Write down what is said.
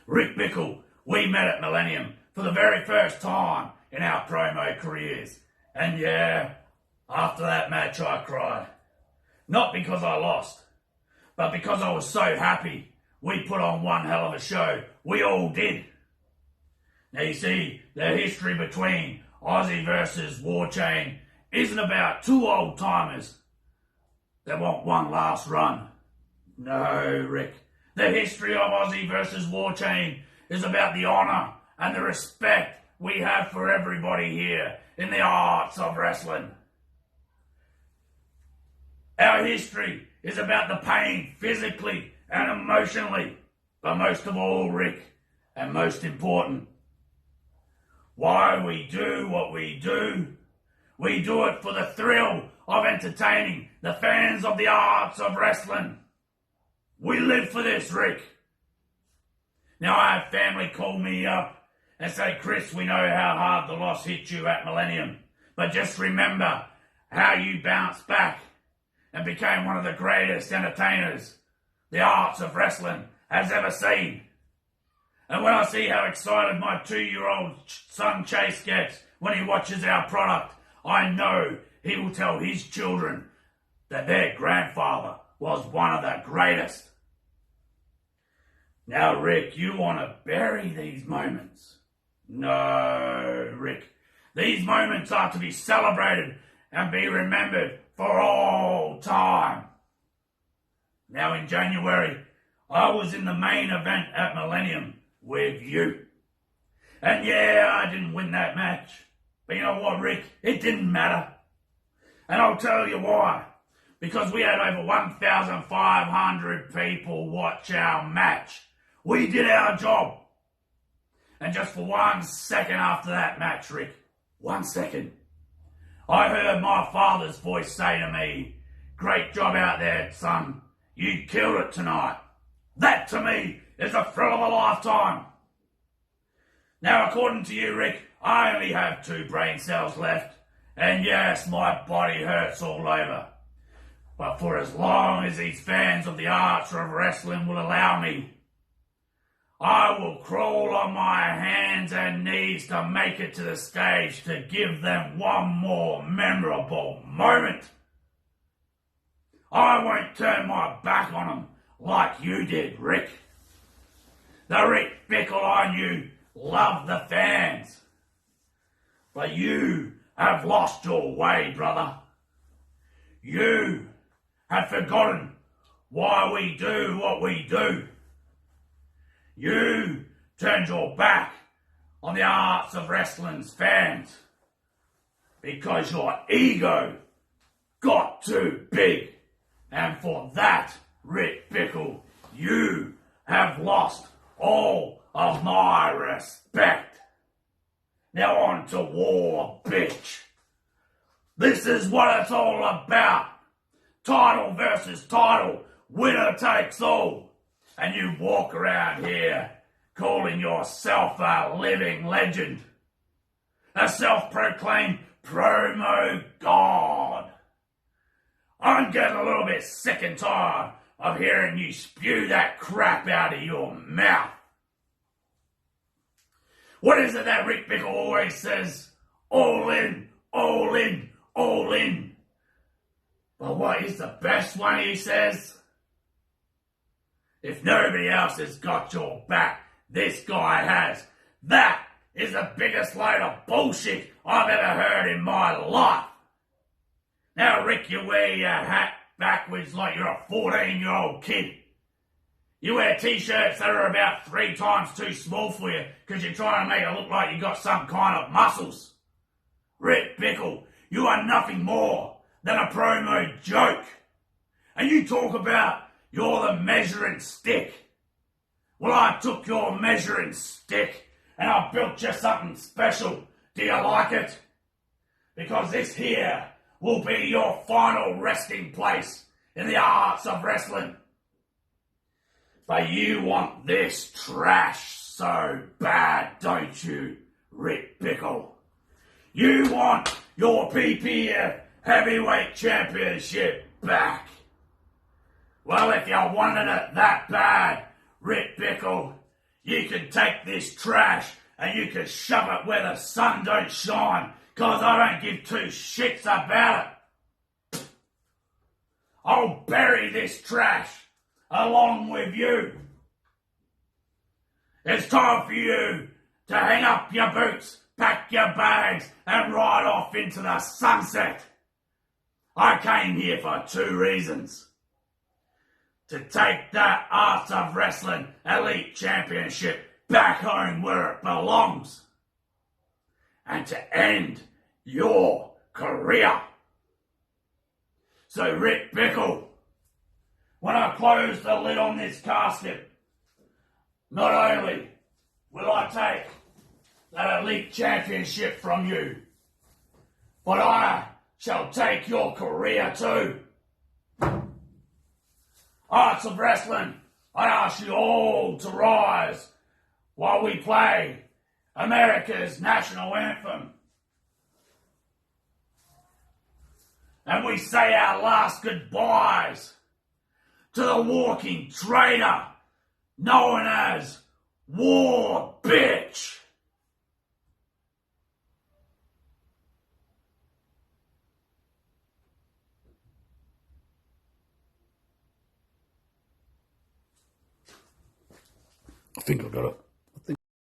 Rick Bickle, we met at Millennium for the very first time in our promo careers. And yeah, after that match I cried. Not because I lost, but because I was so happy. We put on one hell of a show. We all did. Now you see, the history between Aussie versus Warchain isn't about two old timers that want one last run. No, Rick. The history of Aussie versus Warchain is about the honour and the respect we have for everybody here in the arts of wrestling. Our history is about the pain physically and emotionally, but most of all, Rick, and most important, why we do what we do. We do it for the thrill of entertaining the fans of the arts of wrestling. We live for this, Rick. Now I have family call me up and say, Chris, we know how hard the loss hit you at Millennium, but just remember how you bounced back and became one of the greatest entertainers the arts of wrestling has ever seen. And when I see how excited my 2-year-old son Chase gets when he watches our product, I know he will tell his children that their grandfather was one of the greatest. Now, Rick, you want to bury these moments? No, Rick. These moments are to be celebrated and be remembered for all time. Now, in January, I was in the main event at Millennium with you. And yeah, I didn't win that match. But you know what, Rick? It didn't matter. And I'll tell you why. Because we had over 1,500 people watch our match. We did our job. And just for 1 second after that match, Rick, 1 second, I heard my father's voice say to me, great job out there, son. You killed it tonight. That, to me, is a thrill of a lifetime. Now, according to you, Rick, I only have 2 brain cells left. And yes, my body hurts all over. But for as long as these fans of the arts of wrestling will allow me, I will crawl on my hands and knees to make it to the stage to give them one more memorable moment. I won't turn my back on them like you did, Rick. The Rick Bickle I knew loved the fans. But you have lost your way, brother. You have forgotten why we do what we do. You turned your back on the arts of wrestling's fans because your ego got too big. And for that, Rick Bickle, you have lost all of my respect. Now on to war, bitch. This is what it's all about. Title versus title, winner takes all. And you walk around here calling yourself a living legend. A self-proclaimed promo god. I'm getting a little bit sick and tired of hearing you spew that crap out of your mouth. What is it that Rick Bickle always says? All in, all in, all in. But what is the best one he says? If nobody else has got your back, this guy has. That is the biggest load of bullshit I've ever heard in my life. Now, Rick, you wear your hat backwards like you're a 14-year-old kid. You wear t-shirts that are about 3 times too small for you because you're trying to make it look like you got some kind of muscles. Rick Bickle, you are nothing more than a promo joke. And you talk about you're the measuring stick. Well, I took your measuring stick and I built you something special. Do you like it? Because this here will be your final resting place in the arts of wrestling. But you want this trash so bad, don't you, Rick Bickle? You want your PPF Heavyweight Championship back. Well, if you wanted it that bad, Rick Bickle, You can take this trash and you can shove it where the sun don't shine, 'cause I don't give two shits about it. I'll bury this trash along with you. It's time for you to hang up your boots, pack your bags, and ride off into the sunset. I came here for two reasons. To take that Art of Wrestling Elite Championship back home where it belongs. And to end your career. So Rick Bickle, when I close the lid on this casket, not only will I take that Elite Championship from you, but I shall take your career too. Arts of Wrestling, I ask you all to rise while we play America's national anthem. And we say our last goodbyes to the walking traitor known as War Bitch. I think I got it.